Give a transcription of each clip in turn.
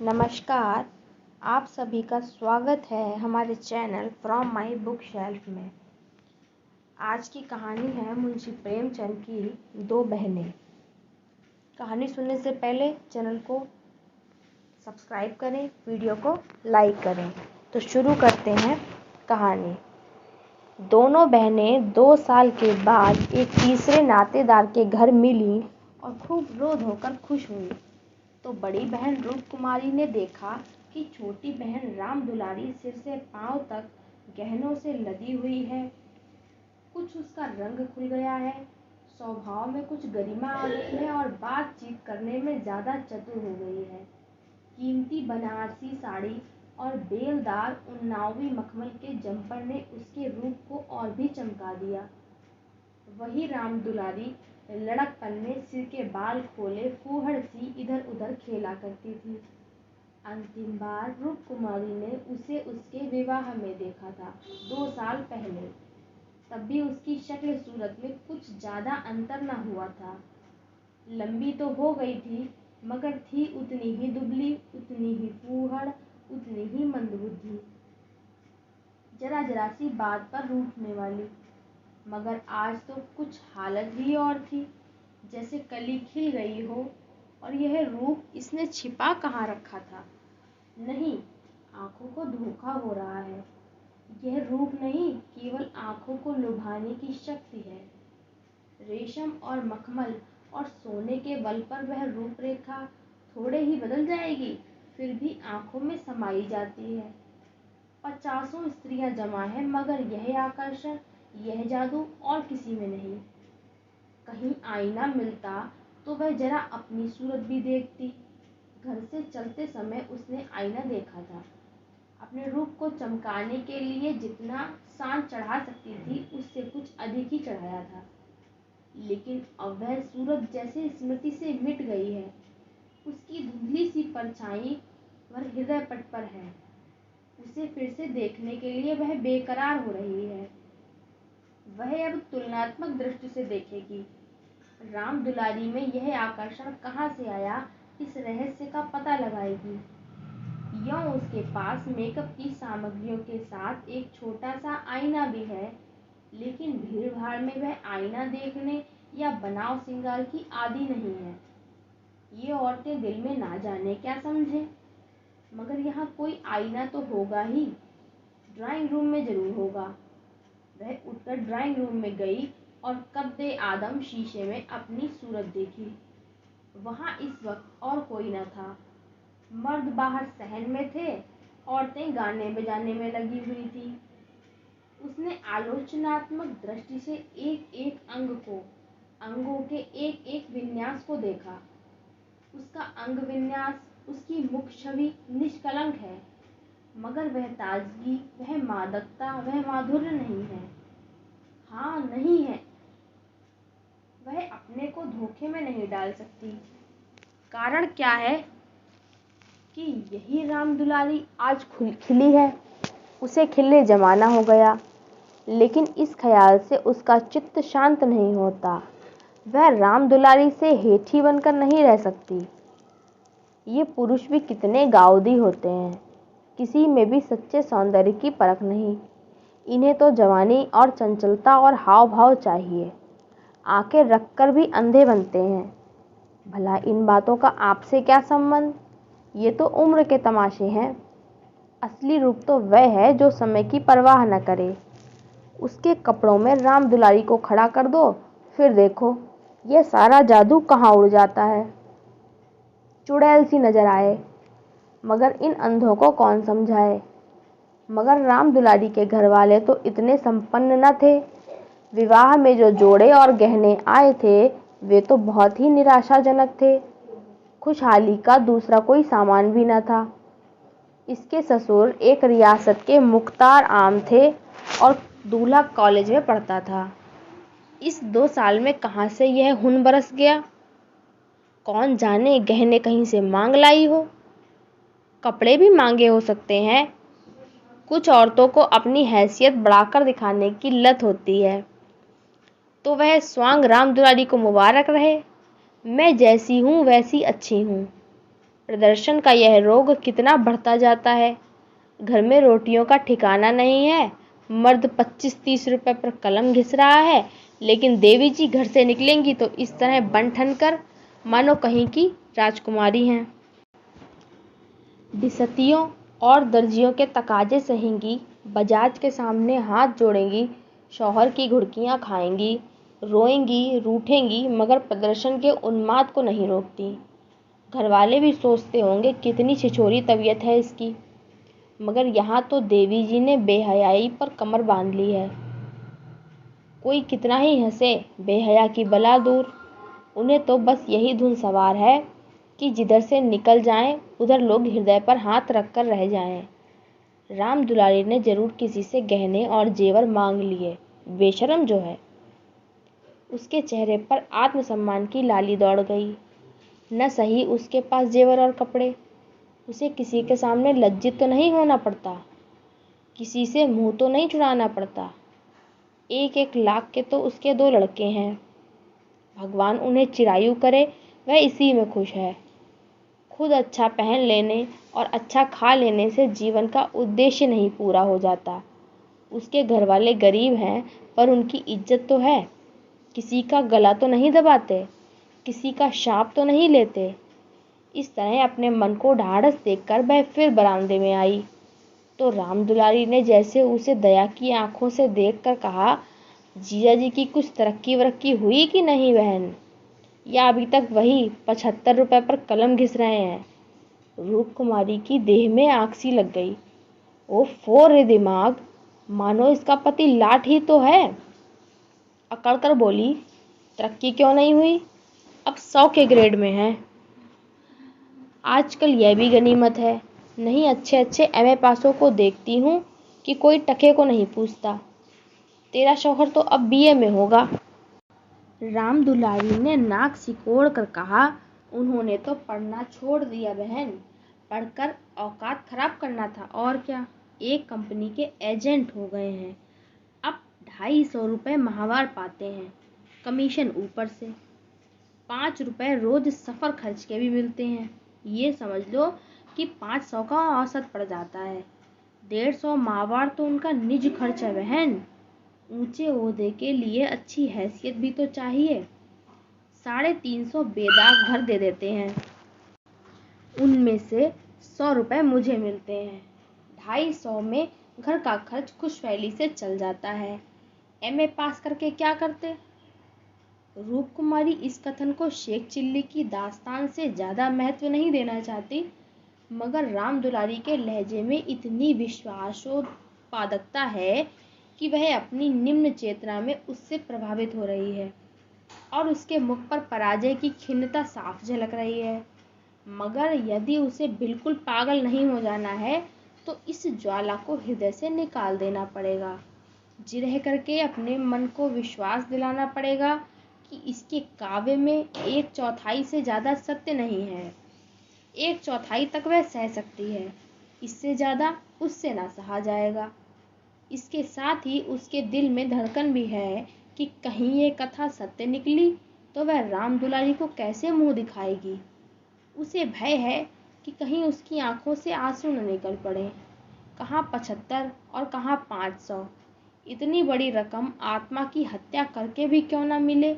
नमस्कार, आप सभी का स्वागत है हमारे channel from my book shelf में। आज की कहानी है मुंशी प्रेमचंद की दो बहनें। कहानी सुनने से पहले चैनल को सब्सक्राइब करें, वीडियो को लाइक करें। तो शुरू करते हैं कहानी। दोनों बहनें 2 साल के बाद एक तीसरे नातेदार के घर मिली और खूब रो धोकर खुश हुई। तो बड़ी बहन रूप कुमारी ने देखा कि छोटी बहन राम दुलारी सिर से पांव तक गहनों से लदी हुई है। कुछ उसका रंग खुल गया है, स्वभाव में कुछ गरिमा आ गई है और बातचीत करने में ज्यादा चतुर हो गई है। कीमती बनारसी साड़ी और बेलदार उन्नावी मखमल के जम्पर ने उसके रूप को और भी चमका दिया। वही राम दुलारी लड़कपन में सिर के बाल खोले फूहड़ सी इधर उधर खेला करती थी। अंतिम बार रूप कुमारी ने उसे उसके विवाह में देखा था, 2 साल पहले। तब भी उसकी शक्ल सूरत में कुछ ज्यादा अंतर न हुआ था। लंबी तो हो गई थी, मगर थी उतनी ही दुबली, उतनी ही फूहड़, उतनी ही मंदबुद्धि, जरा जरा सी बात पर रूठने वाली। मगर आज तो कुछ हालत भी और थी, जैसे कली खिल गई हो। और यह रूप इसने छिपा कहाँ रखा था? नहीं, आंखों को धोखा हो रहा है। यह रूप नहीं, केवल आंखों को लुभाने की शक्ति है। रेशम और मखमल और सोने के बल पर वह रूपरेखा थोड़े ही बदल जाएगी, फिर भी आंखों में समाई जाती है। 50 स्त्रियां जमा है, मगर यह आकर्षण, यह जादू और किसी में नहीं। कहीं आईना मिलता तो वह जरा अपनी सूरत भी देखती। घर से चलते समय उसने आईना देखा था। अपने रूप को चमकाने के लिए जितना सान चढ़ा सकती थी, उससे कुछ अधिक ही चढ़ाया था। लेकिन अब वह सूरत जैसे स्मृति से मिट गई है। उसकी धुंधली सी परछाई वह हृदय पट पर है। उसे फिर से देखने के लिए वह बेकरार हो रही है। वह अब तुलनात्मक दृष्टि से देखेगी। राम दुलारी में यह आकर्षण कहाँ से आया, इस रहस्य का पता लगाएगी। यों उसके पास मेकअप की सामग्रियों के साथ एक छोटा सा आईना भी है, लेकिन भीड़ भाड़ में वह आईना देखने या बनाव सिंगार की आदी नहीं है। ये औरतें दिल में ना जाने क्या समझे, मगर यहाँ कोई आईना तो होगा ही। ड्राइंग रूम में जरूर होगा। वह उठकर ड्राइंग रूम में गई और कब्दे आदम शीशे में अपनी सूरत देखी। वहां इस वक्त और कोई न था। मर्द बाहर सहन में थे, औरतें गाने बजाने में लगी हुई थी। उसने आलोचनात्मक दृष्टि से एक एक अंग को, अंगों के एक एक विन्यास को देखा। उसका अंग विन्यास, उसकी मुख छवि निष्कलंक है, मगर वह ताजगी, वह मादकता, वह माधुर्य नहीं है। हाँ, नहीं है। वह अपने को धोखे में नहीं डाल सकती। कारण क्या है कि यही राम दुलारी आज खिली है। उसे खिलने जमाना हो गया, लेकिन इस ख्याल से उसका चित्त शांत नहीं होता। वह राम दुलारी से हेठी बनकर नहीं रह सकती। ये पुरुष भी कितने गाउदी होते हैं, किसी में भी सच्चे सौंदर्य की परख नहीं। इन्हें तो जवानी और चंचलता और हाव भाव चाहिए। आंखें रखकर भी अंधे बनते हैं। भला इन बातों का आपसे क्या संबंध? ये तो उम्र के तमाशे हैं। असली रूप तो वह है जो समय की परवाह न करे। उसके कपड़ों में राम दुलारी को खड़ा कर दो, फिर देखो यह सारा जादू कहाँ उड़ जाता है। चुड़ैल सी नजर आए, मगर इन अंधों को कौन समझाए। मगर राम दुलारी के घर वाले तो इतने संपन्न न थे। विवाह में जो जोड़े और गहने आए थे, वे तो बहुत ही निराशाजनक थे। खुशहाली का दूसरा कोई सामान भी न था। इसके ससुर एक रियासत के मुख्तार आम थे और दूल्हा कॉलेज में पढ़ता था। इस 2 साल में कहाँ से यह हुन बरस गया? कौन जाने, गहने कहीं से मांग लाई हो। कपड़े भी मांगे हो सकते हैं। कुछ औरतों को अपनी हैसियत बढ़ाकर दिखाने की लत होती है। तो वह स्वांग राम दुलारी को मुबारक रहे। मैं जैसी हूँ वैसी अच्छी हूँ। प्रदर्शन का यह रोग कितना बढ़ता जाता है। घर में रोटियों का ठिकाना नहीं है। मर्द 25-30 रुपए पर कलम घिस रहा है, लेकिन देवी जी घर से निकलेंगी तो इस तरह बन ठन कर मानो कहीं की राजकुमारी हैं। बिसतियों और दर्जियों के तकाजे सहेंगी, बजाज के सामने हाथ जोड़ेंगी, शौहर की घुड़कियां खाएंगी, रोएंगी, रूठेंगी, मगर प्रदर्शन के उन्माद को नहीं रोकती। घरवाले भी सोचते होंगे कितनी छिछोरी तबीयत है इसकी, मगर यहाँ तो देवी जी ने बेहयाई पर कमर बांध ली है। कोई कितना ही हंसे, बेहया की बला दूर। उन्हें तो बस यही धुन सवार है कि जिधर से निकल जाएं उधर लोग हृदय पर हाथ रखकर रह जाएं। राम दुलारी ने जरूर किसी से गहने और जेवर मांग लिए, बेशरम जो है। उसके चेहरे पर आत्मसम्मान की लाली दौड़ गई। न सही उसके पास जेवर और कपड़े, उसे किसी के सामने लज्जित तो नहीं होना पड़ता, किसी से मुंह तो नहीं चुराना पड़ता। 1-1 लाख के तो उसके 2 लड़के हैं। भगवान उन्हें चिरायु करे, वह इसी में खुश है। खुद अच्छा पहन लेने और अच्छा खा लेने से जीवन का उद्देश्य नहीं पूरा हो जाता। उसके घर वाले गरीब हैं, पर उनकी इज्जत तो है। किसी का गला तो नहीं दबाते, किसी का शाप तो नहीं लेते। इस तरह अपने मन को ढाढ़स देखकर वह फिर बरामदे में आई तो राम दुलारी ने जैसे उसे दया की आंखों से देखकर कहा, जीजा जी की कुछ तरक्की वरक्की हुई कि नहीं बहन, या अभी तक वही 75 रुपए पर कलम घिस रहे हैं। रूप कुमारी की देह में आग सी लग गई। ओफो रे दिमाग, मानो इसका पति लाट ही तो है। अकड़ कर बोली, तरक्की क्यों नहीं हुई, अब 100 के ग्रेड में है। आजकल यह भी गनीमत है, नहीं अच्छे अच्छे एमए पासों को देखती हूँ कि कोई टके को नहीं पूछता। तेरा शौहर तो अब बीए में होगा। राम दुलारी ने नाक सिकोड़ कर कहा, उन्होंने तो पढ़ना छोड़ दिया बहन, पढ़कर औकात खराब करना था और क्या। एक कंपनी के एजेंट हो गए हैं, अब 250 रुपये माहवार पाते हैं, कमीशन ऊपर से। 5 रुपये रोज सफ़र खर्च के भी मिलते हैं। ये समझ लो कि 500 का औसत पड़ जाता है। 150 माहवार तो उनका निज खर्च है बहन। ऊंचे ओहदे के लिए अच्छी हैसियत भी तो चाहिए। 350 बेदाग घर दे देते हैं, उनमें से 100 रुपये मुझे मिलते हैं। 250 में घर का खर्च खुशफैली से चल जाता है। एमए पास करके क्या करते। रूप कुमारी इस कथन को शेख चिल्ली की दास्तान से ज़्यादा महत्व नहीं देना चाहती, मगर राम दुलारी के लहजे में इतनी विश्वासोत्पादकता है कि वह अपनी निम्न चेतना में उससे प्रभावित हो रही है और उसके मुख पर पराजय की खिन्नता साफ झलक रही है। मगर यदि उसे बिल्कुल पागल नहीं हो जाना है तो इस ज्वाला को हृदय से निकाल देना पड़ेगा। जिरह करके अपने मन को विश्वास दिलाना पड़ेगा कि इसके काव्य में 1/4 से ज़्यादा सत्य नहीं है। 1/4 तक वह सह सकती है, इससे ज़्यादा उससे ना सहा जाएगा। इसके साथ ही उसके दिल में धड़कन भी है कि कहीं ये कथा सत्य निकली तो वह राम दुलारी को कैसे मुंह दिखाएगी। उसे भय है कि कहीं उसकी आंखों से आंसू न निकल पड़े। कहाँ 75 और कहाँ 500। इतनी बड़ी रकम आत्मा की हत्या करके भी क्यों न मिले,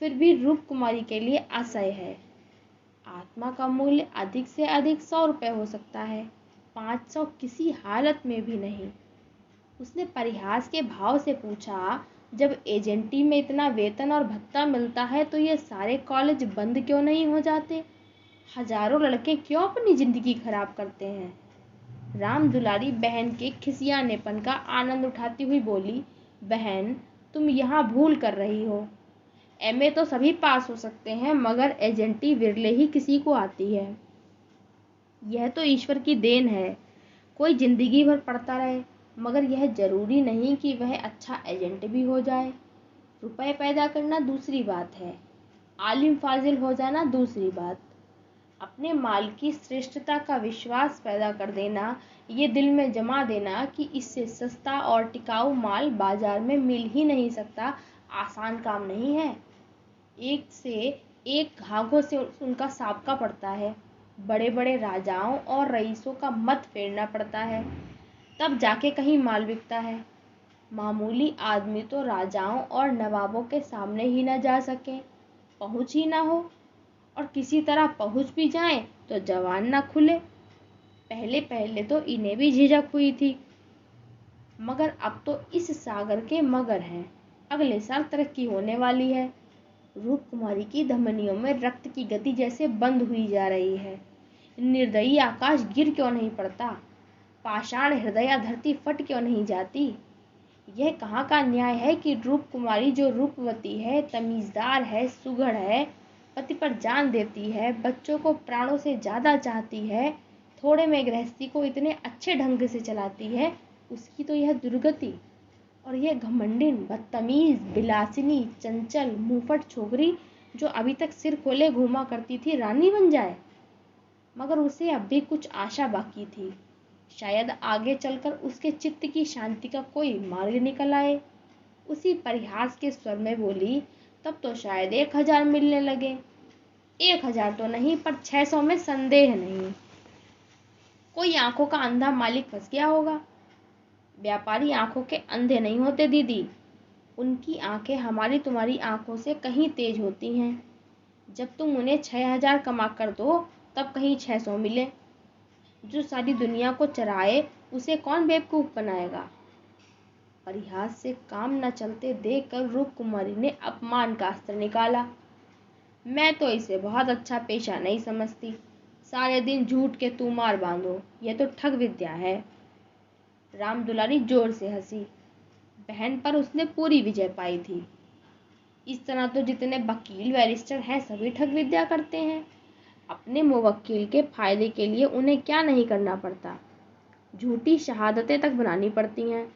फिर भी रूप कुमारी के लिए असह्य है। आत्मा का मूल्य अधिक से अधिक 100 रुपये हो सकता है, 500 किसी हालत में भी नहीं। उसने परिहास के भाव से पूछा, जब एजेंटी में इतना वेतन और भत्ता मिलता है तो ये सारे कॉलेज बंद क्यों नहीं हो जाते। हजारों लड़के क्यों अपनी जिंदगी खराब करते हैं। राम दुलारी बहन के खिसियानेपन का आनंद उठाती हुई बोली, बहन तुम यहाँ भूल कर रही हो। एमए तो सभी पास हो सकते हैं, मगर एजेंटी विरले ही किसी को आती है। यह तो ईश्वर की देन है, कोई जिंदगी भर पढ़ता रहे, मगर यह जरूरी नहीं कि वह अच्छा एजेंट भी हो जाए। रुपए पैदा करना दूसरी बात है, आलिम फाजिल हो जाना दूसरी बात। अपने माल की श्रेष्ठता का विश्वास पैदा कर देना, ये दिल में जमा देना कि इससे सस्ता और टिकाऊ माल बाजार में मिल ही नहीं सकता, आसान काम नहीं है। एक से एक घाघों से उनका साबका पड़ता है। बड़े बड़े राजाओं और रईसों का मत फेरना पड़ता है, तब जाके कहीं माल बिकता है। मामूली आदमी तो राजाओं और नवाबों के सामने ही ना जा सके, पहुंच ही ना हो, और किसी तरह पहुंच भी जाए तो जवान ना खुले। पहले पहले तो इन्हें भी झिझक हुई थी, मगर अब तो इस सागर के मगर हैं। अगले साल तरक्की होने वाली है। रूप कुमारी की धमनियों में रक्त की गति जैसे बंद हुई जा रही है। निर्दयी आकाश गिर क्यों नहीं पड़ता, पाषाण हृदया धरती फट क्यों नहीं जाती। यह कहाँ का न्याय है कि रूप कुमारी जो रूपवती है, तमीजदार है, सुघड़ है, पति पर जान देती है, बच्चों को प्राणों से ज्यादा चाहती है, थोड़े में गृहस्थी को इतने अच्छे ढंग से चलाती है, उसकी तो यह दुर्गति। और यह घमंडिन, बदतमीज, बिलासिनी, चंचल, मुंहफट छोकरी जो अभी तक सिर खोले घूमा करती थी, रानी बन जाए। मगर उसे अब भी कुछ आशा बाकी थी। शायद आगे चलकर उसके चित्त की शांति का कोई मार्ग निकल आए। उसी परिहास के स्वर में बोली, तब तो शायद 1000 मिलने लगे। 1000 तो नहीं, पर 600 में संदेह नहीं। कोई आंखों का अंधा मालिक फंस गया होगा। व्यापारी आंखों के अंधे नहीं होते दीदी, उनकी आंखें हमारी तुम्हारी आंखों से कहीं तेज होती हैं। जब तुम उन्हें 6000 कमा कर दो, तब कहीं 600 मिले। जो सारी दुनिया को चराए, उसे कौन बेवकूफ बनाएगा। परिहास से काम न चलते देखकर रूप कुमारी ने अपमान का अस्त्र निकाला। मैं तो इसे बहुत अच्छा पेशा नहीं समझती। सारे दिन झूठ के तूमार बांधो, यह तो ठग विद्या है। राम दुलारी जोर से हंसी। बहन पर उसने पूरी विजय पाई थी। इस तरह तो जितने वकील बैरिस्टर हैं सभी ठग विद्या करते हैं। अपने मुवक्किल के फायदे के लिए उन्हें क्या नहीं करना पड़ता। झूठी शहादतें तक बनानी पड़ती हैं।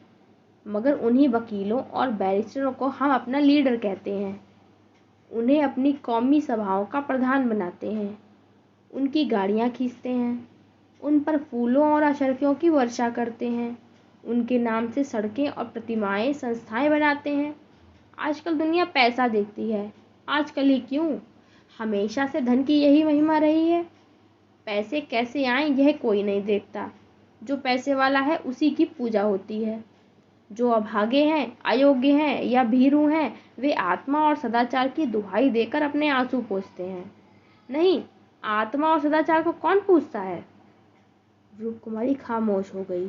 मगर उन्हीं वकीलों और बैरिस्टरों को हम अपना लीडर कहते हैं। उन्हें अपनी कौमी सभाओं का प्रधान बनाते हैं, उनकी गाड़ियां खींचते हैं, उन पर फूलों और अशर्फियों की वर्षा करते हैं, उनके नाम से सड़कें और प्रतिमाएं, संस्थाएं बनाते हैं। आजकल दुनिया पैसा देखती है। आजकल ही क्यों, हमेशा से धन की यही महिमा रही है। पैसे कैसे आए यह कोई नहीं देखता। जो पैसे वाला है उसी की पूजा होती है। जो अभागे हैं, अयोग्य हैं या भीरू हैं, वे आत्मा और सदाचार की दुहाई देकर अपने आंसू पोंछते हैं। नहीं, आत्मा और सदाचार को कौन पूछता है। रूप कुमारी खामोश हो गई।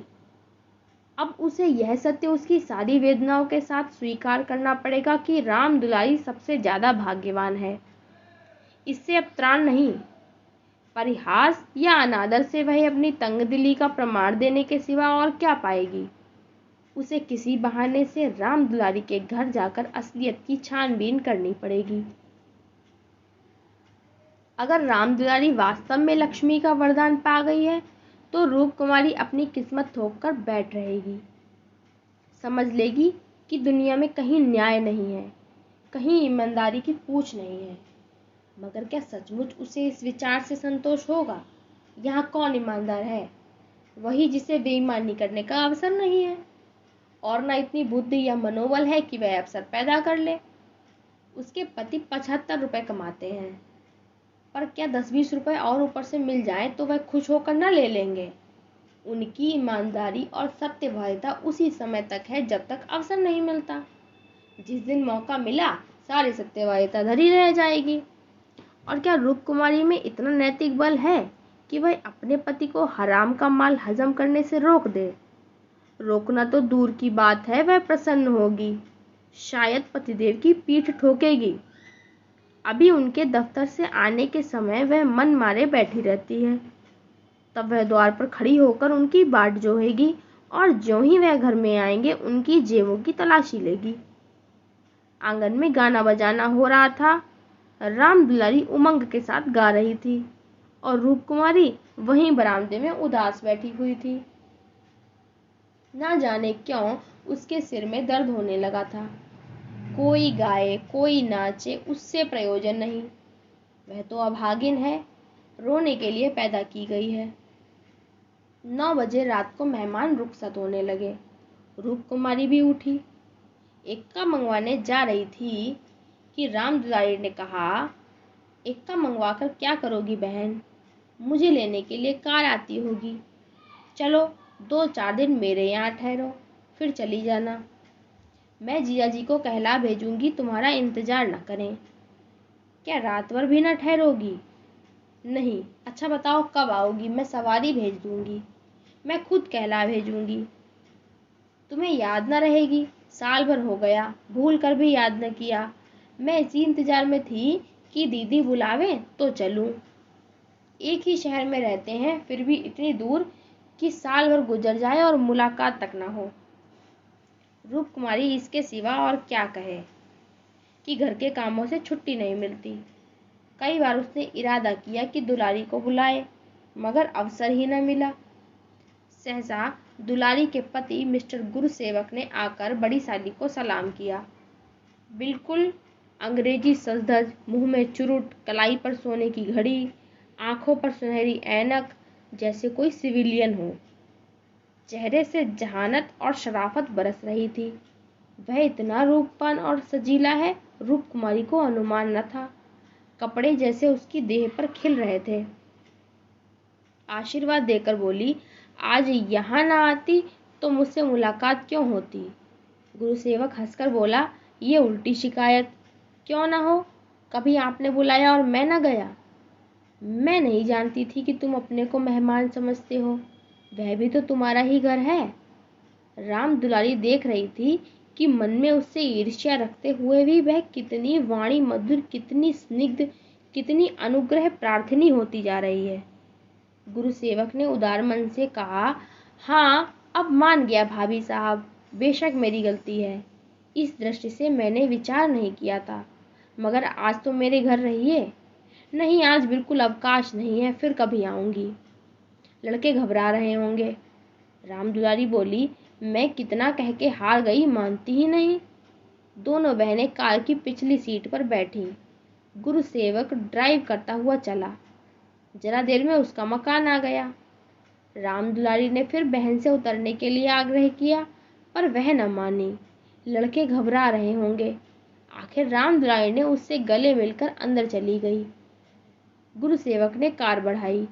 अब उसे यह सत्य उसकी सारी वेदनाओं के साथ स्वीकार करना पड़ेगा कि राम दुलारी सबसे ज्यादा भाग्यवान है। इससे अब त्राण नहीं। परिहास या अनादर से वह अपनी तंगदिली का प्रमाण देने के सिवा और क्या पाएगी। उसे किसी बहाने से राम दुलारी के घर जाकर असलियत की छानबीन करनी पड़ेगी। अगर राम दुलारी वास्तव में लक्ष्मी का वरदान पा गई है, तो रूप कुमारी अपनी किस्मत थोप कर बैठ रहेगी। समझ लेगी कि दुनिया में कहीं न्याय नहीं है, कहीं ईमानदारी की पूछ नहीं है। मगर क्या सचमुच उसे इस विचार से संतोष होगा। यहाँ कौन ईमानदार है, वही जिसे बेईमानी करने का अवसर नहीं है, और न इतनी बुद्धि या मनोबल है कि वह अवसर पैदा कर ले। उसके पति 75 रुपए कमाते हैं, पर क्या 10-20 रुपए और ऊपर से मिल जाए तो वह खुश होकर न ले लेंगे। उनकी ईमानदारी और सत्यवादिता उसी समय तक है जब तक अवसर नहीं मिलता। जिस दिन मौका मिला, सारी सत्यवादिता धरी रह जाएगी। और क्या रूप कुमारी में इतना नैतिक बल है कि वह अपने पति को हराम का माल हजम करने से रोक दे। रोकना तो दूर की बात है, वह प्रसन्न होगी, शायद पतिदेव की पीठ ठोकेगी। अभी उनके दफ्तर से आने के समय वह मन मारे बैठी रहती है। तब वह द्वार पर खड़ी होकर उनकी बाट जोहेगी, और ज्यों ही वह घर में आएंगे उनकी जेबों की तलाशी लेगी। आंगन में गाना बजाना हो रहा था। राम दुलारी उमंग के साथ गा रही थी, और रूप कुमारी वहीं बरामदे में उदास बैठी हुई थी। ना जाने क्यों उसके सिर में दर्द होने लगा था। कोई गाए कोई नाचे, उससे प्रयोजन नहीं। वह तो अभागिन है, रोने के लिए पैदा की गई है। 9 बजे रात को मेहमान रुखसत होने लगे। रूप कुमारी भी उठी, एक्का मंगवाने जा रही थी कि राम दुलारी ने कहा, एक्का मंगवा कर क्या करोगी बहन। मुझे लेने के लिए कार आती होगी। चलो 2-4 दिन मेरे यहाँ ठहरो, फिर चली जाना। मैं जिया जी को कहला भेजूंगी तुम्हारा इंतजार न करें। क्या रात भर भी न ठहरोगी? नहीं। अच्छा बताओ कब आओगी, मैं सवारी भेज दूंगी। मैं खुद कहला भेजूंगी। तुम्हें याद न रहेगी, साल भर हो गया, भूल कर भी याद न किया। मैं इसी इंतजार में थी कि दीदी बुलावे तो चलूं। एक ही शहर में रहते हैं, फिर भी इतनी दूर कि साल भर गुजर जाए और मुलाकात तक न हो। रूप कुमारी इसके सिवा और क्या कहे कि घर के कामों से छुट्टी नहीं मिलती। कई बार उसने इरादा किया कि दुलारी को बुलाए, मगर अवसर ही न मिला। सहसा दुलारी के पति मिस्टर गुरुसेवक ने आकर बड़ी साली को सलाम किया। बिल्कुल अंग्रेजी सजधज, मुंह में चुरुट, कलाई पर सोने की घड़ी, आंखों पर सुनहरी ऐनक, जैसे कोई सिविलियन हो। चेहरे से जहानत और शराफत बरस रही थी। वह इतना रूपवान और सजीला है, रूप कुमारी को अनुमान न था। कपड़े जैसे उसकी देह पर खिल रहे थे। आशीर्वाद देकर बोली, आज यहाँ ना आती तो मुझसे मुलाकात क्यों होती? गुरुसेवक हंसकर बोला, ये उल्टी शिकायत। क्यों ना हो, कभी आपने बुलाया और मैं न गया? मैं नहीं जानती थी कि तुम अपने को मेहमान समझते हो, वह भी तो तुम्हारा ही घर है। राम दुलारी देख रही थी कि मन में उससे ईर्ष्या रखते हुए भी वह कितनी वाणी मधुर, कितनी स्निग्ध, कितनी अनुग्रह प्रार्थनी होती जा रही है। गुरुसेवक ने उदार मन से कहा, हाँ अब मान गया भाभी साहब, बेशक मेरी गलती है। इस दृष्टि से मैंने विचार नहीं किया था, मगर आज तो मेरे घर रहिए। नहीं, आज बिल्कुल अवकाश नहीं है, फिर कभी आऊंगी। लड़के घबरा रहे होंगे। राम दुलारी बोली, मैं कितना कह के हार गई, मानती ही नहीं। दोनों बहनें कार की पिछली सीट पर बैठी। गुरुसेवक ड्राइव करता हुआ चला। जरा देर में उसका मकान आ गया। राम दुलारी ने फिर बहन से उतरने के लिए आग्रह किया, पर वह न मानी। लड़के घबरा रहे होंगे। आखिर राम दुलारी ने उससे गले मिलकर अंदर चली गई। गुरुसेवक ने कार बढ़ाई।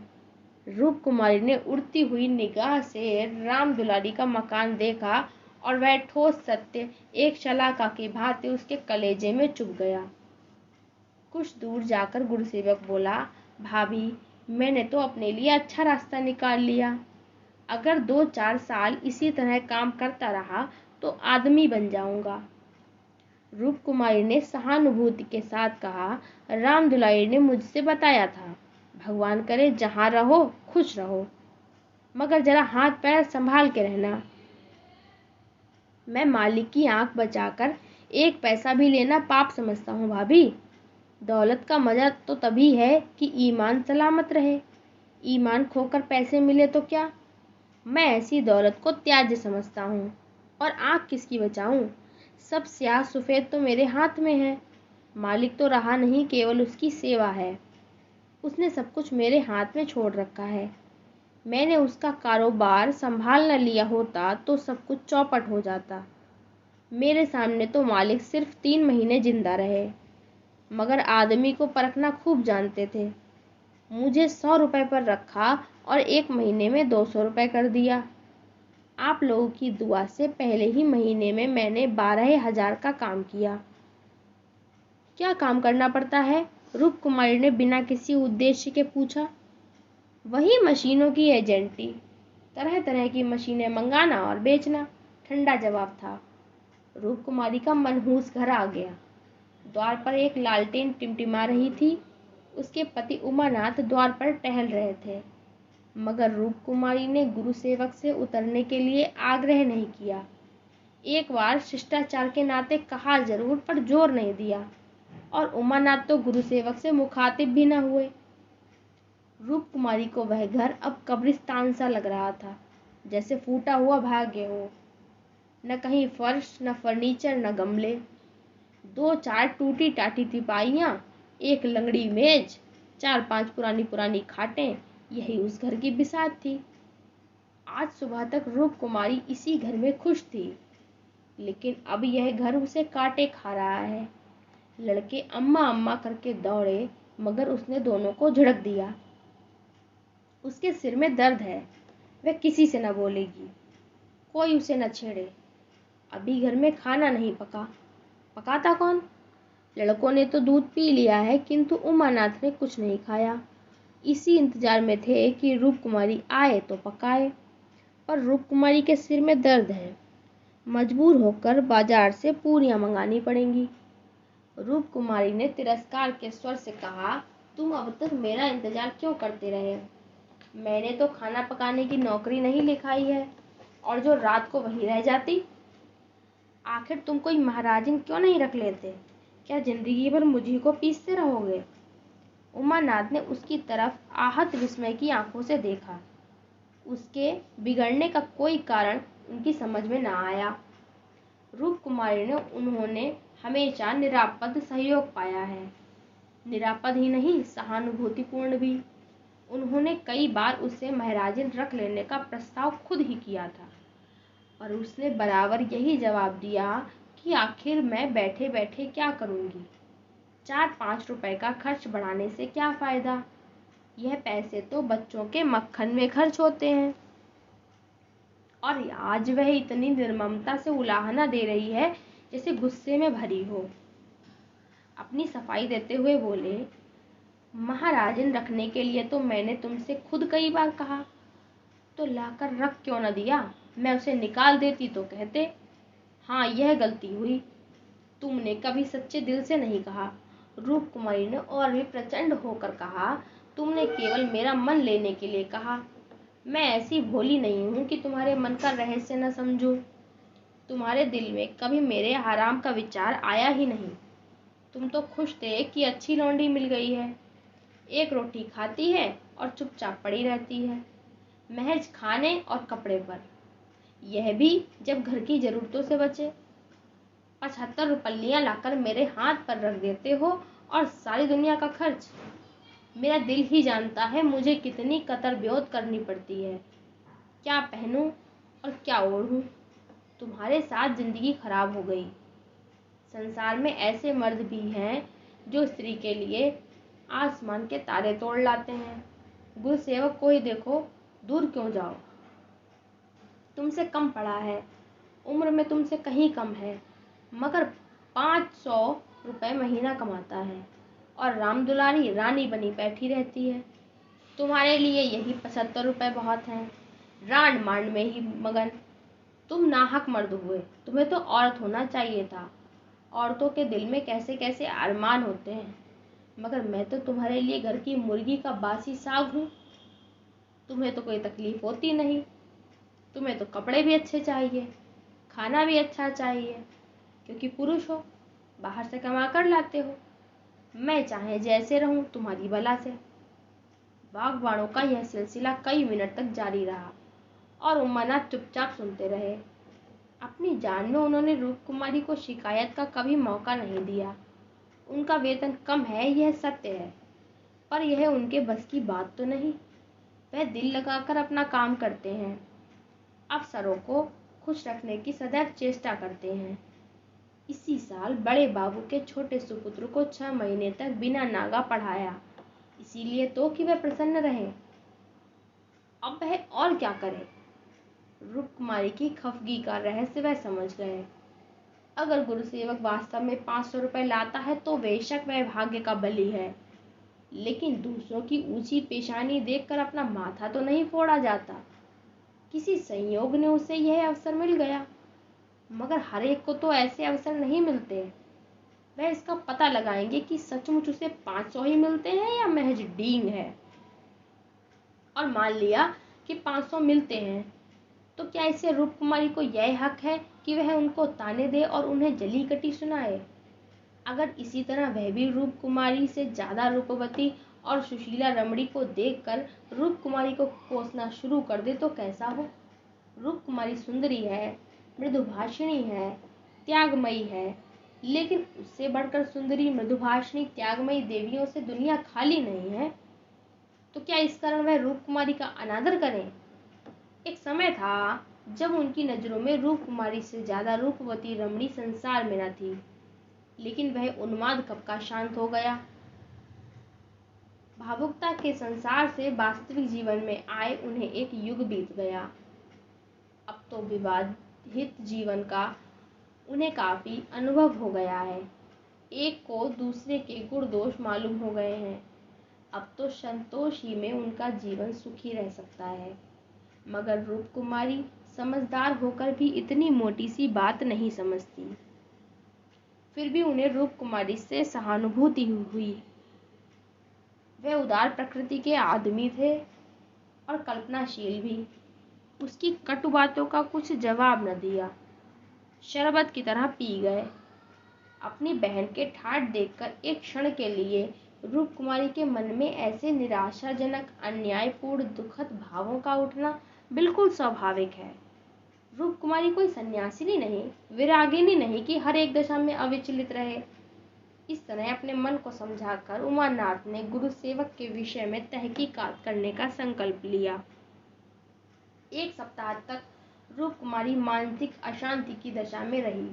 रूप कुमारी ने उड़ती हुई निगाह से राम दुलारी का मकान देखा और वह ठोस सत्य एक शलाका की भांति उसके कलेजे में चुभ गया। कुछ दूर जाकर गुरुसेवक बोला, भाभी मैंने तो अपने लिए अच्छा रास्ता निकाल लिया। अगर 2-4 साल इसी तरह काम करता रहा तो आदमी बन जाऊंगा। रूप कुमारी ने सहानुभूति के साथ कहा, राम दुलारी ने मुझसे बताया था, भगवान करे जहाँ रहो खुश रहो, मगर जरा हाथ पैर संभाल के रहना। मैं मालिक की आंख बचाकर 1 पैसा भी लेना पाप समझता हूँ भाभी। दौलत का मजा तो तभी है कि ईमान सलामत रहे। ईमान खोकर पैसे मिले तो क्या? मैं ऐसी दौलत को त्याज्य समझता हूँ। और आंख किसकी बचाऊं? सब स्याह सफेद तो मेरे हाथ में है। मालिक तो रहा नहीं, केवल उसकी सेवा है। उसने सब कुछ मेरे हाथ में छोड़ रखा है। मैंने उसका कारोबार संभाल न लिया होता तो सब कुछ चौपट हो जाता। मेरे सामने तो मालिक सिर्फ 3 महीने जिंदा रहे, मगर आदमी को परखना खूब जानते थे। मुझे 100 रुपए पर रखा और 1 महीने में 200 रुपए कर दिया। आप लोगों की दुआ से पहले ही महीने में मैंने 12,000 का काम किया। क्या काम करना पड़ता है? रूप कुमारी ने बिना किसी उद्देश्य के पूछा। वही मशीनों की एजेंटी, तरह तरह की मशीनें मंगाना और बेचना, ठंडा जवाब था। रूप कुमारी का मनहूस घर आ गया। द्वार पर एक लालटेन टिमटिमा रही थी। उसके पति उमानाथ द्वार पर टहल रहे थे, मगर रूप कुमारी ने गुरुसेवक से उतरने के लिए आग्रह नहीं किया। एक बार शिष्टाचार के नाते कहा जरूर, पर जोर नहीं दिया, और उमानाथ तो गुरुसेवक से मुखातिब भी न हुए। रूप कुमारी को वह घर अब कब्रिस्तान सा लग रहा था, जैसे फूटा हुआ भाग्य हो। न कहीं फर्श, न फर्नीचर, न गमले। 2-4 टूटी टाटी तिपाइयाँ, एक लंगड़ी मेज, 4-5 पुरानी पुरानी खाटें, यही उस घर की बिसात थी। आज सुबह तक रूप कुमारी इसी घर में खुश थी, लेकिन अब यह घर उसे काटे खा रहा है। लड़के अम्मा अम्मा करके दौड़े, मगर उसने दोनों को झिड़क दिया। उसके सिर में दर्द है, वह किसी से न बोलेगी, कोई उसे न छेड़े। अभी घर में खाना नहीं पका, पकाता कौन? लड़कों ने तो दूध पी लिया है, किंतु उमानाथ ने कुछ नहीं खाया। इसी इंतजार में थे कि रूप कुमारी आए तो पकाए, पर रूप कुमारी के सिर में दर्द है, मजबूर होकर बाजार से पूरियां मंगानी पड़ेंगी। रूप कुमारी ने तिरस्कार के स्वर से कहा, तुम अब तक मेरा इंतजार क्यों करते रहे? मैंने तो खाना पकाने की नौकरी नहीं लिखाई है, और जो रात को वहीं रह जाती। आखिर तुम कोई महाराजिन क्यों नहीं रख लेते? क्या जिंदगी भर मुझी को पीसते रहोगे? उमानाथ ने उसकी तरफ आहत विस्मय की आंखों से देखा। उसके बिगड़ने का कोई कारण उनकी समझ में न आया। रूप कुमारी ने उन्होंने हमेशा निरापद सहयोग पाया है, निरापद ही नहीं सहानुभूतिपूर्ण भी। उन्होंने कई बार उससे महाराजिन रख लेने का प्रस्ताव खुद ही किया था, पर उसने बराबर यही जवाब दिया कि आखिर मैं बैठे बैठे क्या करूंगी, 4-5 रुपए का खर्च बढ़ाने से क्या फायदा? यह पैसे तो बच्चों के मक्खन में खर्च होते हैं। और आज वह इतनी निर्ममता से उलाहना दे रही है जैसे गुस्से में भरी हो। अपनी सफाई देते हुए बोले, महाराजन रखने के लिए तो मैंने तुमसे खुद कई बार कहा, तो लाकर रख क्यों न दिया? मैं उसे निकाल देती तो कहते, हाँ यह गलती हुई। तुमने कभी सच्चे दिल से नहीं कहा। रूप कुमारी ने और भी प्रचंड होकर कहा, तुमने केवल मेरा मन लेने के लिए कहा। मैं ऐसी भोली नहीं हूं कि तुम्हारे मन का रहस्य न समझूं। तुम्हारे दिल में कभी मेरे आराम का विचार आया ही नहीं। तुम तो खुश थे कि अच्छी लौंडी मिल गई है, एक रोटी खाती है और चुपचाप पड़ी रहती है, महज खाने और कपड़े पर, यह भी जब घर की जरूरतों से बचे। 75 रुपलियां लाकर मेरे हाथ पर रख देते हो, और सारी दुनिया का खर्च। मेरा दिल ही जानता है मुझे कितनी कतर ब्योत करनी पड़ती है, क्या पहनूं और क्या ओढ़ूं। तुम्हारे साथ जिंदगी खराब हो गई। संसार में ऐसे मर्द भी हैं जो स्त्री के लिए आसमान के तारे तोड़ लाते हैं। गुरुसेवक को ही देखो, दूर क्यों जाओ? तुमसे कम पड़ा है, उम्र में तुमसे कहीं कम है, मगर 500 रुपए महीना कमाता है, और राम दुलारी रानी बनी बैठी रहती है। तुम्हारे लिए यही 75 रुपए बहुत हैं, रांड मांड में ही मगन। तुम नाहक मर्द हुए, तुम्हें तो औरत होना चाहिए था। औरतों के दिल में कैसे कैसे अरमान होते हैं, मगर मैं तो तुम्हारे लिए घर की मुर्गी का बासी साग हूँ। तुम्हें तो कोई तकलीफ होती नहीं। तुम्हें तो कपड़े भी अच्छे चाहिए, खाना भी अच्छा चाहिए, क्योंकि पुरुष हो, बाहर से कमा कर लाते हो। मैं चाहे जैसे रहूं तुम्हारी बला से। बागबानों का यह सिलसिला कई मिनट तक जारी रहा, और उमानाथ चुपचाप सुनते रहे। अपनी जान में उन्होंने रूप कुमारी को शिकायत का कभी मौका नहीं दिया। उनका वेतन कम है, यह सत्य है, पर यह उनके बस की बात तो नहीं। वह दिल लगाकर अपना काम करते हैं, अफसरों को खुश रखने की सदैव चेष्टा करते हैं। इसी साल बड़े बाबू के छोटे सुपुत्र को 6 महीने तक बिना नागा पढ़ाया, इसीलिए तो कि वह प्रसन्न रहे। अब वह और क्या करे? रूप कुमारी की खफगी का रहस्य वह समझ गए। अगर गुरुसेवक वास्तव में 500 रुपए लाता है तो बेशक वह भाग्य का बली है, लेकिन दूसरों की ऊंची पेशानी देखकर अपना माथा तो नहीं फोड़ा जाता। किसी संयोग ने उसे यह अवसर मिल गया, मगर हर एक को तो ऐसे अवसर नहीं मिलते। वह इसका पता लगाएंगे कि सचमुच उसे 500 ही मिलते हैं या महज डींग है। और मान लिया कि 500 मिलते हैं, तो क्या इससे रूप कुमारी को यह हक है कि वह उनको ताने दे और उन्हें जली कटी सुनाए? अगर इसी तरह वह भी रूप कुमारी से ज्यादा रूपवती और सुशीला रमणी को देखकर रूप कुमारी को कोसना शुरू कर दे तो कैसा हो? रूप कुमारी सुंदरी है, मृदुभाषिणी है, त्यागमयी है, लेकिन उससे बढ़कर सुंदरी, मृदुभाषिणी, त्यागमयी देवियों से दुनिया खाली नहीं है। तो क्या इस कारण वह रूप कुमारी का अनादर करें? एक समय था जब उनकी नजरों में रूप कुमारी से ज्यादा रूपवती रमणी संसार में न थी, लेकिन वह उन्माद कब का शांत हो गया। भावुकता के संसार से वास्तविक जीवन में आए उन्हें एक युग बीत गया। अब तो विवाहित जीवन का उन्हें काफी अनुभव हो गया है। एक को दूसरे के गुण दोष मालूम हो गए हैं। अब तो संतोष ही में उनका जीवन सुखी रह सकता है। मगर रूप कुमारी समझदार होकर भी इतनी मोटी सी बात नहीं समझती। फिर भी उन्हें रूप कुमारी से सहानुभूति हुई। वे उदार प्रकृति के आदमी थे और कल्पनाशील भी। उसकी कटु बातों का कुछ जवाब न दिया, शरबत की तरह पी गए। अपनी बहन के ठाठ देखकर एक क्षण के लिए रूप कुमारी के मन में ऐसे निराशाजनक, अन्यायपूर्ण, दुखद भावों का उठना बिल्कुल स्वाभाविक है। रूप कुमारी कोई सन्यासिनी नहीं, विरागिनी नहीं कि हर एक दशा में अविचलित रहे। इस तरह अपने मन को समझाकर उमानाथ ने गुरु सेवक के विषय में तहकीकात करने का संकल्प लिया। एक सप्ताह तक रूप कुमारी मानसिक अशांति की दशा में रही।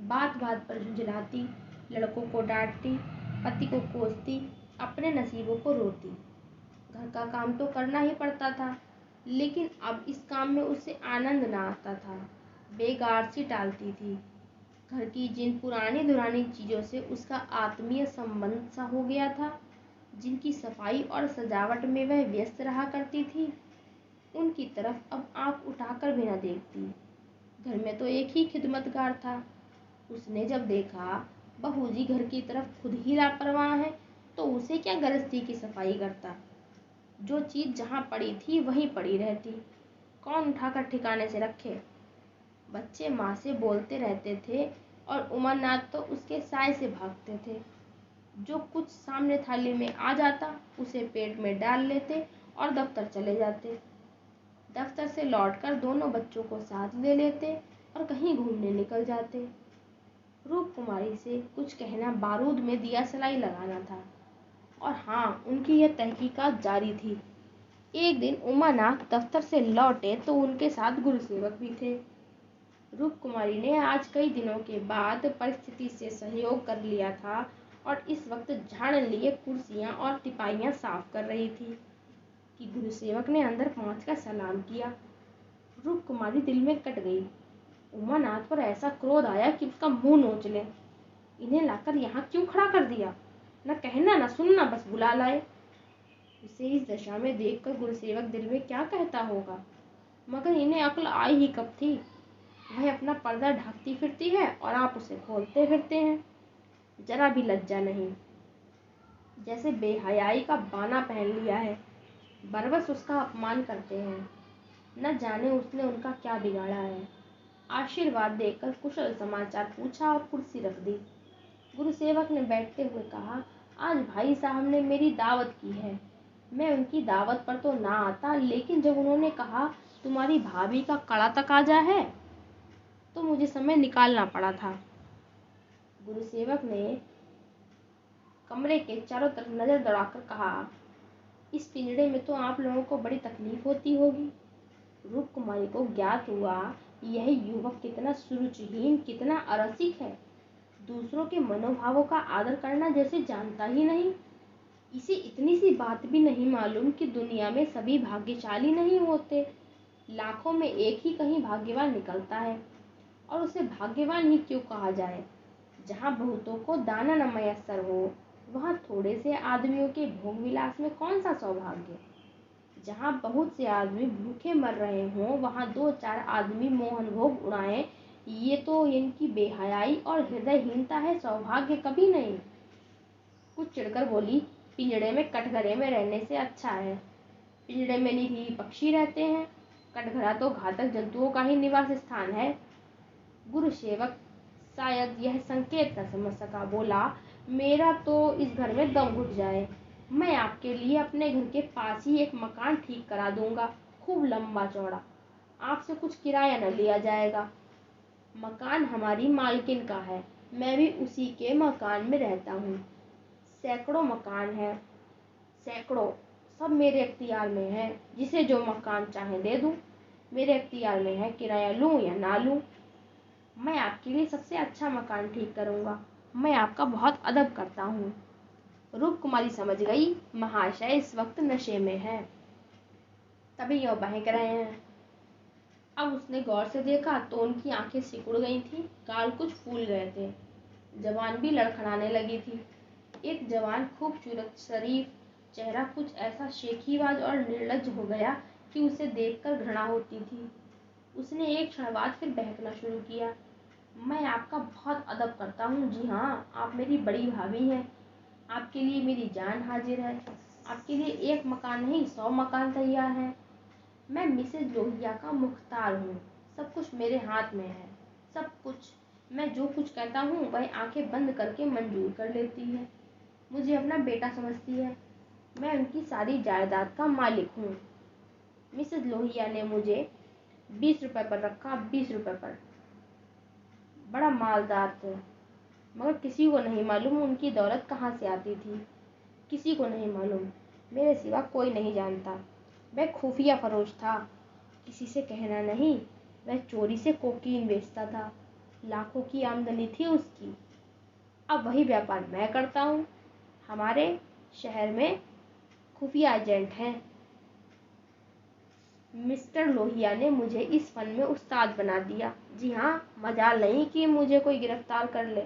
बात बात पर झुंझलाती, लड़कों को डांटती, पति को कोसती, अपने नसीबों को रोती। घर का काम तो करना ही पड़ता था, लेकिन अब इस काम में उसे आनंद न आता था। बेगार सी टालती थी। घर की जिन पुरानी दुरानी चीजों से उसका आत्मीय संबंध सा हो गया था, जिनकी सफाई और सजावट में वह व्यस्त रहा करती थी, उनकी तरफ अब आंख उठाकर भी न देखती। घर में तो एक ही खिदमतगार था। उसने जब देखा बहूजी घर की तरफ खुद ही लापरवाह है, तो उसे क्या गृहस्थी की सफाई करता। जो चीज जहां पड़ी थी वहीं पड़ी रहती, कौन उठाकर ठिकाने से रखे। बच्चे माँ से बोलते रहते थे और उमानाथ तो उसके साय से भागते थे। जो कुछ सामने थाली में आ जाता उसे पेट में डाल लेते और दफ्तर चले जाते। दफ्तर से लौटकर दोनों बच्चों को साथ ले लेते और कहीं घूमने निकल जाते। रूप कुमारी से कुछ कहना बारूद में दिया सलाई लगाना था। और हाँ, उनकी यह तहकीकात जारी थी। एक दिन उमानाथ दफ्तर से लौटे तो उनके साथ गुरुसेवक भी थे। रूप कुमारी ने आज कई दिनों के बाद परिस्थिति से सहयोग कर लिया था और इस वक्त झाड़ लिए कुर्सियां और टिपाइयां साफ कर रही थी कि गुरुसेवक ने अंदर पहुंचकर सलाम किया। रूप कुमारी दिल में कट गई। उमानाथ पर ऐसा क्रोध आया कि उसका मुंह नोच ले। इन्हें लाकर यहाँ क्यों खड़ा कर दिया? न कहना न सुनना, बस बुला लाए। उसे इस दशा में देखकर गुरुसेवक दिल में क्या कहता होगा, मगर इन्हें अक्ल आई ही कब थी। वह अपना पर्दा ढकती फिरती है और आप उसे खोलते फिरते हैं। जरा भी लज्जा नहीं, जैसे बेहयाई का बाना पहन लिया है। बरबस उसका अपमान करते हैं। न जाने उसने उनका क्या बिगाड़ा है। आशीर्वाद देकर कुशल समाचार पूछा और कुर्सी रख दी। गुरुसेवक ने बैठते हुए कहा, आज भाई साहब ने मेरी दावत की है। मैं उनकी दावत पर तो ना आता, लेकिन जब उन्होंने कहा तुम्हारी भाभी का कड़ा तकाजा है, तो मुझे समय निकालना पड़ा था। गुरुसेवक ने कमरे के चारों तरफ नजर दौड़ाकर कहा, इस पिंजड़े में तो आप लोगों को बड़ी तकलीफ होती होगी। रूप कुमारी को ज्ञात हुआ यह युवक कितना सुरुचिहीन, कितना अरसिक है। दूसरों के मनोभावों का आदर करना जैसे जानता ही नहीं। इसे इतनी सी बात भी नहीं मालूम कि दुनिया में सभी भाग्यशाली नहीं होते। लाखों में एक ही कहीं भाग्यवान निकलता है, और उसे भाग्यवान ही क्यों कहा जाए। जहाँ बहुतों को दाना न मयस्सर हो, वहाँ थोड़े से आदमियों के भोग विलास में कौन सा सौभाग्य। जहाँ बहुत से आदमी भूखे मर रहे हों, वहाँ दो चार आदमी मोहन भोग उड़ाएं, ये तो इनकी बेहयाई और हृदयहीनता है, सौभाग्य कभी नहीं। कुछ चिढ़कर बोली, पिंजड़े में कटघरे में रहने से अच्छा है। पिंजड़े में निरीह पक्षी रहते हैं, कटघरा तो घातक जंतुओं का ही निवास स्थान है। गुरुसेवक शायद यह संकेत न समझ सका, बोला, मेरा तो इस घर में दम घुट जाए। मैं आपके लिए अपने घर के पास ही एक मकान ठीक करा दूंगा, खूब लंबा चौड़ा। आपसे कुछ किराया न लिया जाएगा। मकान हमारी मालकिन का है, मैं भी उसी के मकान में रहता हूँ। सैकड़ों मकान है, सैकड़ों, सब मेरे अख्तियार में है। जिसे जो मकान चाहे दे दूं, मेरे अख्तियार में है, किराया लूं या ना लूं। मैं आपके लिए सबसे अच्छा मकान ठीक करूंगा। मैं आपका बहुत अदब करता हूँ। रूप कुमारी समझ गई महाशय इस वक्त नशे में है, तभी यह बहक रहे हैं। अब उसने गौर से देखा तो उनकी आंखें सिकुड़ गई थी, गाल कुछ फूल गए थे, जबान भी लड़खड़ाने लगी थी। एक जवान खूबसूरत शरीफ चेहरा कुछ ऐसा शेखीबाज और निर्लज्ज हो गया कि उसे देखकर घृणा होती थी। उसने एक क्षण बाद फिर बहकना शुरू किया। मैं आपका बहुत अदब करता हूँ। जी हाँ, आप मेरी बड़ी भाभी हैं। आपके लिए मेरी जान हाजिर है। आपके लिए एक मकान नहीं 100 मकान तैयार हैं। मैं मिसेज लोहिया का मुख्तार हूँ। सब कुछ मेरे हाथ में है, सब कुछ। मैं जो कुछ कहता हूँ वह आंखें बंद करके मंजूर कर लेती है। मुझे अपना बेटा समझती है। मैं उनकी सारी जायदाद का मालिक हूँ। मिसेज लोहिया ने मुझे 20 रुपए पर रखा, 20 रुपए पर। बड़ा मालदार थे, मगर किसी को नहीं मालूम उनकी दौलत कहाँ से आती थी। किसी को नहीं मालूम, मेरे सिवा कोई नहीं जानता। वह खुफिया फरोश था, किसी से कहना नहीं। वह चोरी से कोकीन बेचता था, लाखों की आमदनी थी उसकी। अब वही व्यापार मैं करता हूँ। हमारे शहर में खुफिया एजेंट हैं। मिस्टर लोहिया ने मुझे इस फन में उस्ताद बना दिया। जी हाँ, मजाल नहीं कि मुझे कोई गिरफ्तार कर ले।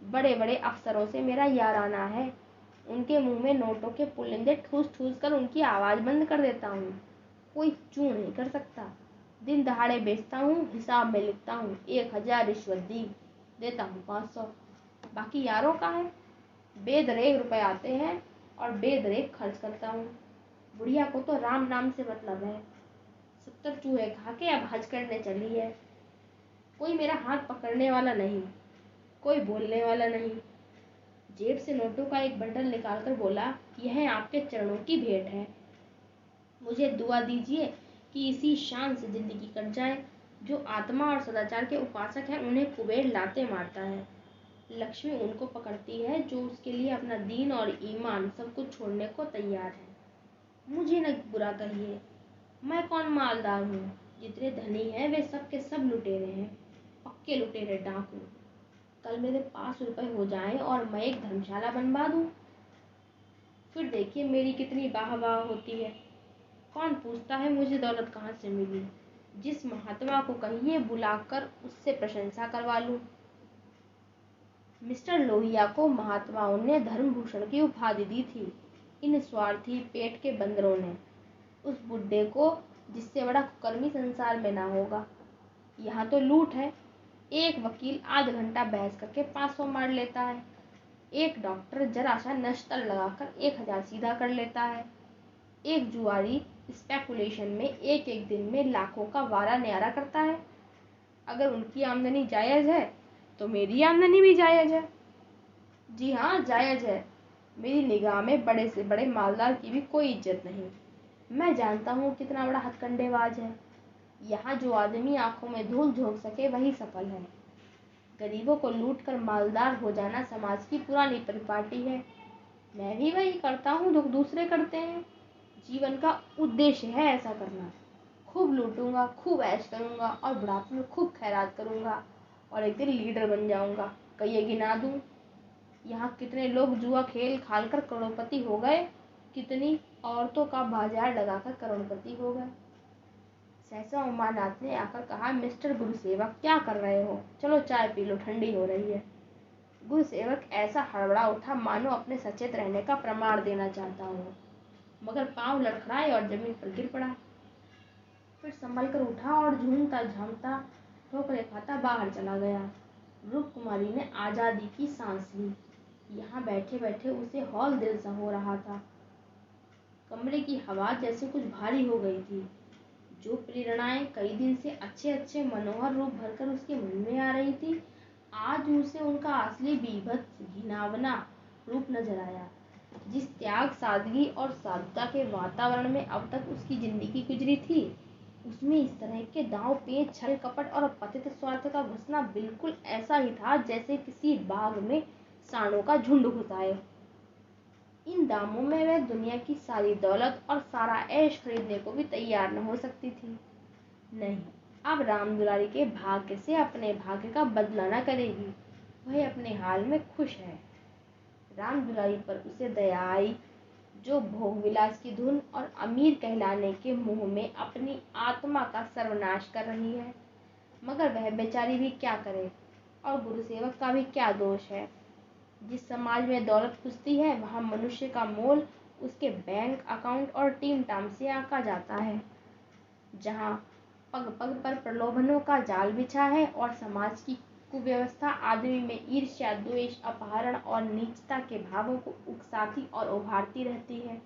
बड़े बड़े अफसरों से मेरा याराना है। उनके मुंह में नोटों के पुलिंदे ठूस ठूस कर उनकी आवाज बंद कर देता हूँ। कोई चू नहीं कर सकता। दिन दहाड़े बेचता हूँ, हिसाब में लिखता हूँ। 1000 रिश्वत दी, देता हूँ 500। बाकी यारों का है। बेदरेग रुपए आते हैं और बेदरेग खर्च करता हूँ। बुढ़िया को तो राम नाम से मतलब है। 70 चूहे खा के अब हज करने चली है। कोई मेरा हाथ पकड़ने वाला नहीं, कोई बोलने वाला नहीं। जेब से नोटों का एक बंडल निकालकर बोला, यह आपके चरणों की भेंट है। मुझे दुआ दीजिए कि इसी शान से जिंदगी कट जाए। जो आत्मा और सदाचार के उपासक हैं उन्हें कुबेर लाते मारता है। लक्ष्मी उनको पकड़ती है जो उसके लिए अपना दीन और ईमान सब कुछ छोड़ने को तैयार है। मुझे न बुरा कहिए, मैं कौन मालदार हूँ। जितने धनी हैं वे सब के सब लुटेरे हैं, पक्के लुटेरे डाकू। कल मेरे पास रुपए हो जाएं और मैं एक धर्मशाला बनवा दूं, फिर देखिए मेरी कितनी वाह वाह होती है। कौन पूछता है मुझे दौलत कहाँ से मिली। जिस महात्मा को कहिए बुलाकर उससे प्रशंसा करवा लूं। मिस्टर लोहिया को महात्माओं ने धर्मभूषण की उपाधि दी थी, इन स्वार्थी पेट के बंदरों ने। उस बुड्ढे को जिससे बड़ा कुकर्मी संसार में ना होगा। यहाँ तो लूट है। एक वकील आध घंटा बहस करके 500 मार लेता है। एक डॉक्टर जरा सा नश्तर लगाकर 1000 सीधा कर लेता है। एक जुआरी स्पेकुलेशन में एक एक दिन में लाखों का वारा न्यारा करता है। अगर उनकी आमदनी जायज है तो मेरी आमदनी भी जायज है। जी हाँ, जायज है। मेरी निगाह में बड़े से बड़े मालदार की भी कोई इज्जत नहीं। मैं जानता हूँ कितना बड़ा हथकंडेबाज है। यहाँ जो आदमी आंखों में धूल झोंक सके वही सफल है। गरीबों को लूट कर मालदार हो जाना समाज की पुरानी परिपाटी है। मैं भी वही करता हूँ जो दूसरे करते हैं। जीवन का उद्देश्य है ऐसा करना। खूब लूटूंगा, खूब ऐश करूंगा और बुढ़ापे में खूब खैरात करूंगा और एक दिन लीडर बन जाऊंगा। कहिए गिना दूं यहाँ कितने लोग जुआ खेल खालकर करोड़पति हो गए, कितनी औरतों का बाजार लगाकर करोड़पति हो गए। सहसा उमानाथ ने आकर कहा, मिस्टर गुरुसेवक क्या कर रहे हो, चलो चाय पी लो, ठंडी हो रही है। गुरुसेवक ऐसा हड़बड़ा उठा मानो अपने सचेत रहने का प्रमाण देना चाहता हो, मगर पांव लड़खड़ाए और जमीन पर गिर पड़ा। फिर संभल कर उठा और झूमता झामता ठोकरे खाता बाहर चला गया। रूप कुमारी ने आजादी की सांस ली। यहाँ बैठे बैठे उसे हौल दिल सा हो रहा था। कमरे की हवा जैसे कुछ भारी हो गई थी। जो प्रेरणाएं कई दिन से अच्छे अच्छे मनोहर रूप भरकर उसके मन में आ रही थी, आज उसे उनका असली बीभत्स घिनावना रूप नजर आया। जिस त्याग सादगी और साधुता के वातावरण में अब तक उसकी जिंदगी गुजरी थी, उसमें इस तरह के दांव पेच छल कपट और पतित स्वार्थ का घुसना बिल्कुल ऐसा ही था जैसे किसी बाग में सांडों का झुंड घुस आए। इन दामों में वह दुनिया की सारी दौलत और सारा ऐश खरीदने को भी तैयार न हो सकती थी। नहीं, अब राम दुलारी के भाग्य से अपने भाग्य का बदला न करेगी। वह अपने हाल में खुश है। राम दुलारी पर उसे दया आई, जो भोग विलास की धुन और अमीर कहलाने के मुंह में अपनी आत्मा का सर्वनाश कर रही है। मगर वह बेचारी भी क्या करे, और गुरु सेवक का भी क्या दोष है। जिस समाज में दौलत खुजती है, वहां मनुष्य का मोल उसके बैंक अकाउंट और टीम टाम से आंका जाता है। जहां पग पग पर प्रलोभनों का जाल बिछा है और समाज की कुव्यवस्था आदमी में ईर्ष्या, द्वेष, अपहरण और नीचता के भावों को उकसाती और उभारती रहती है।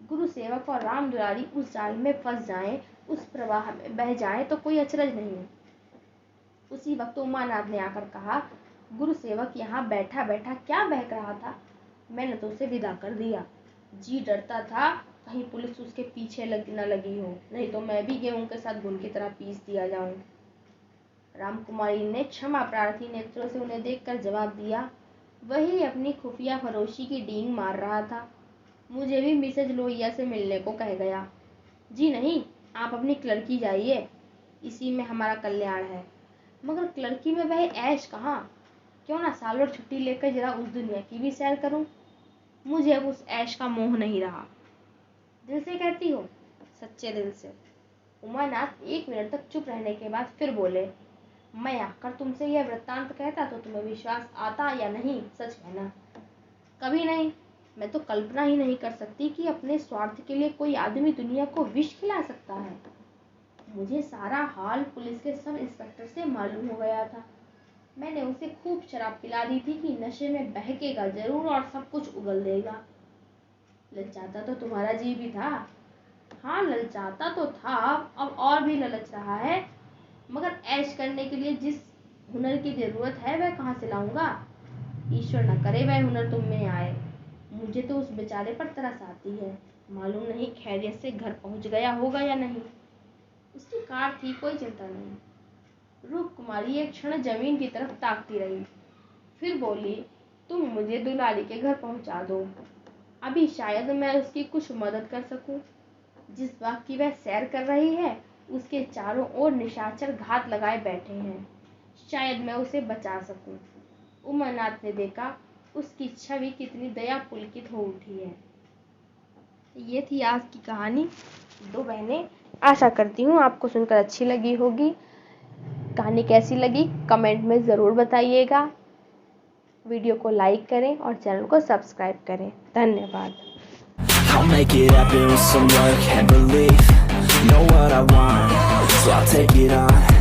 गुरु सेवक और राम दुलारी उस जाल में फंस जाएं, उस प्रवाह में बह जाएं तो कोई अचरज नहीं है। उसी वक्त उमानाथ ने आकर कहा, गुरु सेवक यहाँ बैठा बैठा क्या बहक रहा था? मैंने तो उसे विदा कर दिया। जी डरता था कहीं पुलिस उसके पीछे न लगी हो, नहीं तो मैं भी गेहूं के साथ घुन की तरह पीस दिया जाऊं। रामकुमारी ने क्षमा प्रार्थी नेत्रों से उन्हें देखकर जवाब दिया, वही अपनी खुफिया फरोशी की डींग मार रहा था। मुझे भी मिसेज लोहिया से मिलने को कह गया। जी नहीं, आप अपनी क्लर्की जाइए, इसी में हमारा कल्याण है। मगर क्लर्की में वह ऐश कहाँ? क्यों ना साल भर छुट्टी लेकर जरा उस दुनिया की भी सैर करूं। मुझे अब उस ऐश का मोह नहीं रहा। दिल से कहती हो? सच्चे दिल से। उमानाथ 1 मिनट तक चुप रहने के बाद फिर बोले, मैं आकर तुमसे यह वृत्तांत कहता तो तुम्हें विश्वास आता या नहीं? सच कहना। कभी नहीं। मैं तो कल्पना ही नहीं कर सकती कि अपने स्वार्थ के लिए कोई आदमी दुनिया को विष खिला सकता है। मुझे सारा हाल पुलिस के सब इंस्पेक्टर से मालूम हो गया था। मैंने उसे खूब शराब पिला दी थी कि नशे में बहकेगा जरूर और सब कुछ उगल देगा। ललचाता तो तुम्हारा जी भी था। हाँ, ललचाता तो था, अब और भी ललच रहा है। मगर ऐश करने के लिए जिस हुनर की जरूरत है वह कहाँ से लाऊंगा? ईश्वर न करे वह हुनर तुम में आए। मुझे तो उस बेचारे पर तरस आती है। मालूम नहीं खैरियत से घर पहुंच गया होगा या नहीं। उसकी कार थी, कोई चिंता नहीं। रूप कुमारी एक क्षण जमीन की तरफ ताकती रही, फिर बोली, तुम मुझे दुलारी के घर पहुंचा दो। अभी शायद मैं उसकी कुछ मदद कर सकूं। जिस बाग की वह सैर कर रही है, उसके चारों ओर निशाचर घात लगाए बैठे हैं। शायद मैं उसे बचा सकूं। उमानाथ ने देखा उसकी छवि कितनी दया पुलकित हो उठी है। ये थी आज की कहानी, 2 बहनें। आशा करती हूँ आपको सुनकर अच्छी लगी होगी। कहानी कैसी लगी कमेंट में ज़रूर बताइएगा। वीडियो को लाइक करें और चैनल को सब्सक्राइब करें। धन्यवाद। I'll make it happen with some work and belief. Know what I want, so I'll take it on.